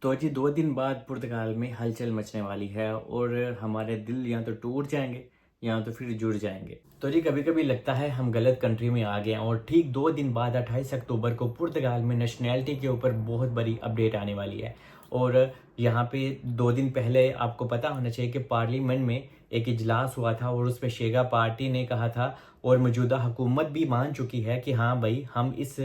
तो जी 2 दिन बाद पुर्तगाल में हलचल मचने वाली है और हमारे दिल या तो टूट जाएँगे या तो फिर जुड़ जाएँगे। तो जी कभी-कभी लगता है हम गलत कंट्री में आ गए हैं और ठीक 2 दिन बाद 28 अक्टूबर को पुर्तगाल में नेशनैलिटी के ऊपर बहुत बड़ी अपडेट आने वाली है। और यहाँ पे 2 दिन पहले आपको पता होना चाहिए कि पार्लियामेंट में एक इजलास हुआ था और उसपे शेगा पार्टी ने कहा था और मौजूदा हुकूमत भी मान चुकी है कि हाँ भाई हम इस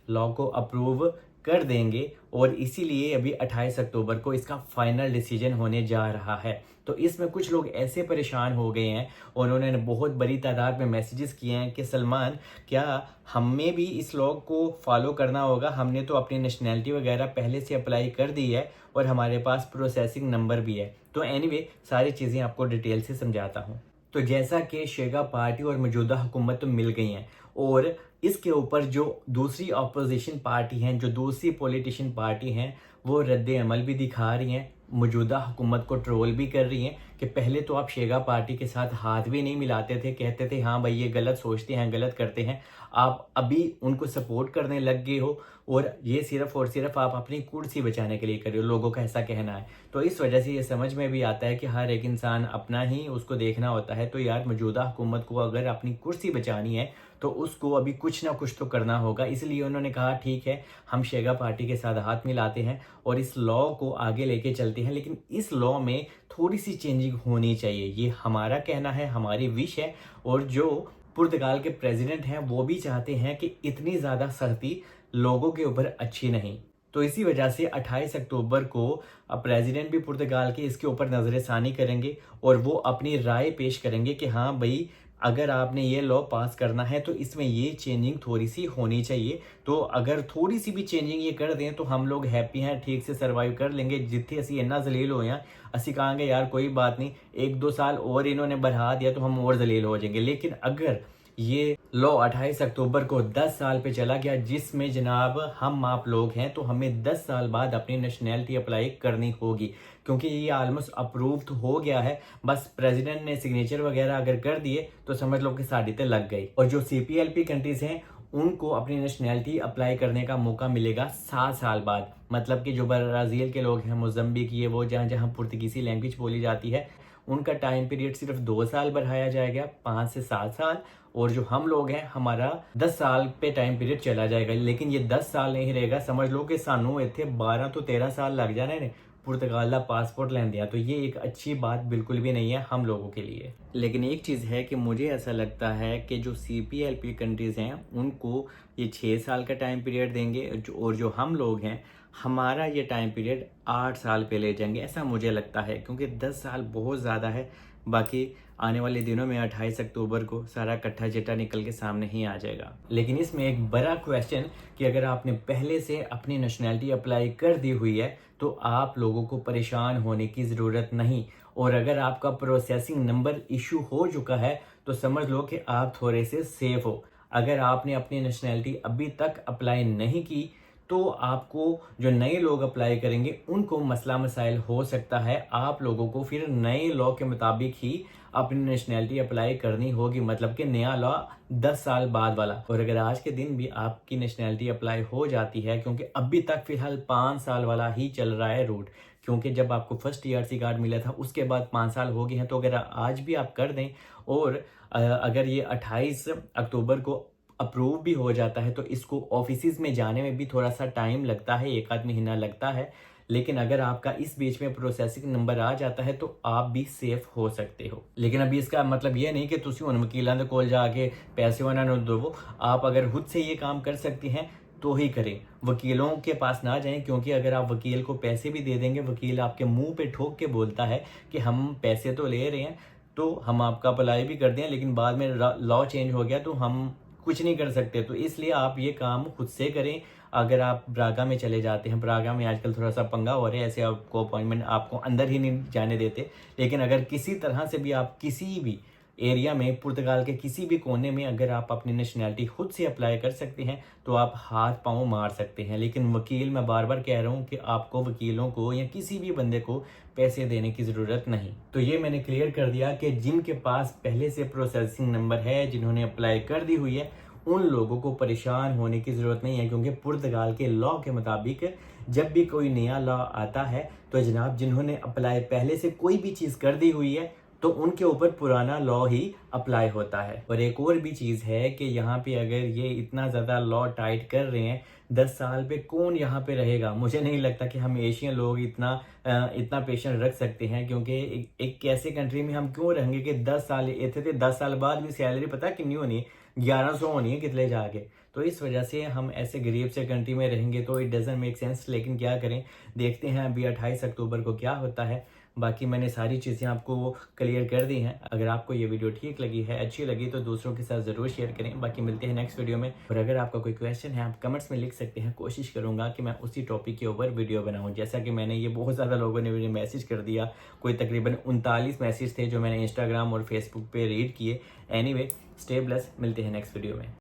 लॉ को अप्रूव कर देंगे और इसीलिए अभी 28 अक्टूबर को इसका फाइनल डिसीजन होने जा रहा है। तो इसमें कुछ लोग ऐसे परेशान हो गए हैं और उन्होंने बहुत बड़ी तादाद में मैसेजेस किए हैं कि सलमान, क्या हमें भी इस लॉ को फॉलो करना होगा? हमने तो अपनी नेशनैलिटी वगैरह पहले से अप्लाई कर दी है और हमारे पास प्रोसेसिंग नंबर भी है। तो एनीवे सारी चीज़ें आपको डिटेल से समझाता हूँ। तो जैसा कि शेगा पार्टी और मौजूदा हुकूमत तो मिल गई हैं और इसके ऊपर जो दूसरी अपोजिशन पार्टी हैं, जो दूसरी पॉलिटिशियन पार्टी हैं, वो रद्द अमल भी दिखा रही हैं, मौजूदा हुकूमत को ट्रोल भी कर रही हैं कि पहले तो आप शेगा पार्टी के साथ हाथ भी नहीं मिलाते थे, कहते थे हाँ भाई ये गलत सोचते हैं, गलत करते हैं। आप अभी उनको सपोर्ट करने लग गए हो और ये सिर्फ और सिर्फ आप अपनी कुर्सी बचाने के लिए कर रहे हो, लोगों का ऐसा कहना है। तो इस वजह से ये समझ में भी आता है कि हर एक इंसान अपना ही उसको देखना होता है। तो यार मौजूदा हुकूमत को अगर अपनी कुर्सी बचानी है तो उसको अभी कुछ ना कुछ तो करना होगा। इसलिए उन्होंने कहा ठीक है, हम शेगा पार्टी के साथ हाथ मिलाते हैं और इस लॉ को आगे लेके चलते हैं, लेकिन इस लॉ में थोड़ी सी चेंजिंग होनी चाहिए। ये हमारा कहना है, हमारी विश है और जो पुर्तगाल के प्रेसिडेंट हैं वो भी चाहते हैं कि इतनी ज़्यादा सख्ती लोगों के ऊपर अच्छी नहीं। तो इसी वजह से 28 अक्टूबर को प्रेसिडेंट भी पुर्तगाल के इसके ऊपर नज़र-ए-षानी करेंगे और वो अपनी राय पेश करेंगे कि हाँ भई, अगर आपने ये लॉ पास करना है तो इसमें ये चेंजिंग थोड़ी-सी होनी चाहिए। तो अगर थोड़ी-सी भी चेंजिंग ये कर दें तो हम लोग हैप्पी हैं, ठीक से सर्वाइव कर लेंगे। जित्थे असी इन्ना ज़लील होए हैं, असी कहांगे यार कोई बात नहीं, 1-2 साल और इन्होंने बढ़ा दिया तो हम और ज़लील हो जाएँगे। लेकिन अगर ये लॉ 28 अक्टूबर को 10 साल पे चला गया, जिसमें जनाब हम आप लोग हैं, तो हमें 10 साल बाद अपनी नेशनैलिटी अप्लाई करनी होगी क्योंकि ये ऑलमोस्ट अप्रूव तो हो गया है। बस प्रेसिडेंट ने सिग्नेचर वगैरह अगर कर दिए तो समझ लो कि साड़ी ते लग गई। और जो CPLP कंट्रीज हैं उनको अपनी नेशनैलिटी अप्लाई करने का मौका मिलेगा 7 साल बाद। मतलब कि जो ब्राज़ील के लोग हैं, मोज़म्बिक, ये वो जहाँ पुर्तगीज़ी लैंग्वेज बोली जाती है, उनका टाइम पीरियड सिर्फ 2 साल बढ़ाया जाएगा, 5 से 7 साल। और जो हम लोग हैं, हमारा 10 साल पे टाइम पीरियड चला जाएगा। लेकिन ये 10 साल नहीं रहेगा, समझ लो कि सानू इत्थे 12 तो 13 साल लग जाने ने पुर्तगाल का पासपोर्ट लैंदियां। तो ये एक अच्छी बात बिल्कुल भी नहीं है हम लोगों के लिए। लेकिन एक चीज़ है कि मुझे ऐसा लगता है कि जो CPLP कंट्रीज़ हैं उनको ये 6 साल का टाइम पीरियड देंगे और जो हम लोग हैं, हमारा ये टाइम पीरियड 8 साल पे ले जाएंगे, ऐसा मुझे लगता है। क्योंकि 10 साल बहुत ज़्यादा है। बाकी आने वाले दिनों में 28 अक्टूबर को सारा कट्ठा चिट्ठा निकल के सामने ही आ जाएगा। लेकिन इसमें एक बड़ा क्वेश्चन कि अगर आपने पहले से अपनी नेशनैलिटी अप्लाई कर दी हुई है तो आप लोगों को परेशान होने की ज़रूरत नहीं। और अगर आपका प्रोसेसिंग नंबर इशू हो चुका है तो समझ लो कि आप थोड़े से सेफ हो। अगर आपने अपनी नेशनैलिटी अभी तक अप्लाई नहीं की तो आपको जो नए लोग अप्लाई करेंगे उनको मसला मसाइल हो सकता है। आप लोगों को फिर नए लॉ के मुताबिक ही अपनी नेशनैलिटी अप्लाई करनी होगी, मतलब कि नया लॉ 10 साल बाद वाला। और अगर आज के दिन भी आपकी नेशनैलिटी अप्लाई हो जाती है, क्योंकि अभी तक फिलहाल 5 साल वाला ही चल रहा है रूट, क्योंकि जब आपको फर्स्ट TRC कार्ड मिला था उसके बाद 5 साल हो गए हैं। तो अगर आज भी आप कर दें और अगर ये 28 अक्टूबर को अप्रूव भी हो जाता है तो इसको ऑफिसेज में जाने में भी थोड़ा सा टाइम लगता है, 1 आध महीना लगता है। लेकिन अगर आपका इस बीच में प्रोसेसिंग नंबर आ जाता है तो आप भी सेफ हो सकते हो। लेकिन अभी इसका मतलब ये नहीं कि तुसी उन वकीलों के कोल जाके पैसे उन्होंने दो। आप अगर खुद से ये काम कर सकते हैं तो ही करें, वकीलों के पास ना जाएं। क्योंकि अगर आप वकील को पैसे भी दे देंगे, वकील आपके मुंह पे ठोक के बोलता है कि हम पैसे तो ले रहे हैं तो हम आपका अप्लाई भी कर दें, लेकिन बाद में लॉ चेंज हो गया तो हम कुछ नहीं कर सकते। तो इसलिए आप ये काम खुद से करें। अगर आप ब्रागा में चले जाते हैं, ब्रागा में आजकल थोड़ा सा पंगा हो रहा है, ऐसे आपको अपॉइंटमेंट आपको अंदर ही नहीं जाने देते। लेकिन अगर किसी तरह से भी आप किसी भी एरिया में, पुर्तगाल के किसी भी कोने में अगर आप अपनी नेशनैलिटी खुद से अप्लाई कर सकते हैं तो आप हाथ पांव मार सकते हैं। लेकिन वकील, मैं बार बार कह रहा हूँ कि आपको वकीलों को या किसी भी बंदे को पैसे देने की ज़रूरत नहीं। तो ये मैंने क्लियर कर दिया कि जिनके पास पहले से प्रोसेसिंग नंबर है, जिन्होंने अप्लाई कर दी हुई है, उन लोगों को परेशान होने की ज़रूरत नहीं है। क्योंकि पुर्तगाल के लॉ के मुताबिक जब भी कोई नया लॉ आता है तो जनाब जिन्होंने अप्लाई पहले से कोई भी चीज़ कर दी हुई है तो उनके ऊपर पुराना लॉ ही अप्लाई होता है। और एक और भी चीज़ है कि यहाँ पे अगर ये इतना ज़्यादा लॉ टाइट कर रहे हैं 10 साल पे कौन यहाँ पे रहेगा। मुझे नहीं लगता कि हम एशियन लोग इतना पेशेंस रख सकते हैं, क्योंकि एक ऐसे कंट्री में हम क्यों रहेंगे कि 10 साल इतने थे, 10 साल बाद भी सैलरी पता कितनी होनी है, 1100 होनी है कितने जाके। तो इस वजह से हम ऐसे गरीब से कंट्री में रहेंगे तो इट डजंट मेक सेंस। लेकिन क्या करें, देखते हैं अभी 28 अक्टूबर को क्या होता है। बाकी मैंने सारी चीज़ें आपको क्लियर कर दी हैं। अगर आपको ये वीडियो ठीक लगी है, अच्छी लगी, तो दूसरों के साथ ज़रूर शेयर करें। बाकी मिलते हैं नेक्स्ट वीडियो में। और अगर आपका कोई क्वेश्चन है आप कमेंट्स में लिख सकते हैं, कोशिश करूंगा कि मैं उसी टॉपिक के ऊपर वीडियो बनाऊं। जैसा कि मैंने ये बहुत ज़्यादा लोगों ने मुझे मैसेज कर दिया, कोई तकरीबन 39 मैसेज थे जो मैंने इंस्टाग्राम और फेसबुक पे रीड किए। एनीवे, स्टे ब्लेस्ड, मिलते हैं नेक्स्ट वीडियो में।